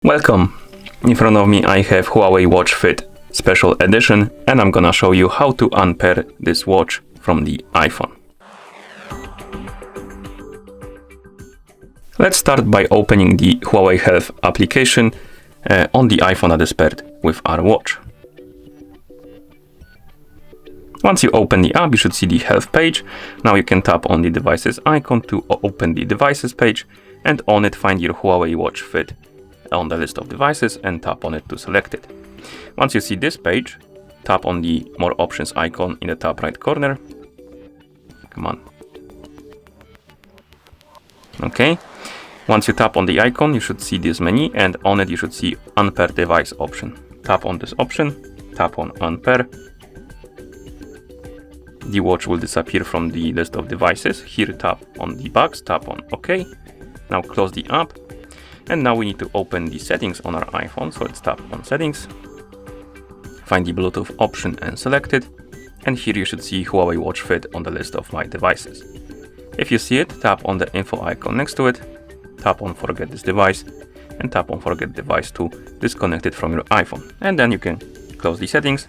Welcome! In front of me I have HUAWEI Watch Fit Special Edition, and I'm gonna show you how to unpair this watch from the iPhone. Let's start by opening the Huawei Health application on the iPhone that is paired with our watch. Once you open the app, you should see the health page. Now you can tap on the devices icon to open the devices page, and on it find your HUAWEI Watch Fit on the list of devices and tap on it to select it. Once you see this page, tap on the more options icon in the top right corner. Come on. Okay. Once you tap on the icon, you should see this menu, and on it you should see Unpair device option. Tap on this option, tap on Unpair. The watch will disappear from the list of devices. Here tap on the box, tap on OK. Now close the app. And now we need to open the settings on our iPhone. So let's tap on settings, find the Bluetooth option and select it. And here you should see HUAWEI Watch Fit on the list of my devices. If you see it, tap on the info icon next to it, tap on forget this device, and tap on forget device to disconnect it from your iPhone. And then you can close the settings.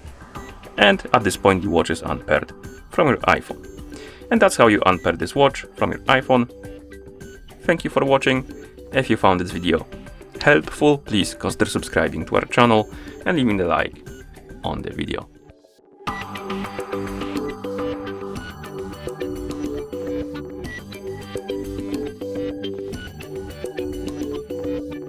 And at this point, the watch is unpaired from your iPhone. And that's how you unpair this watch from your iPhone. Thank you for watching. If you found this video helpful, please consider subscribing to our channel and leaving a like on the video.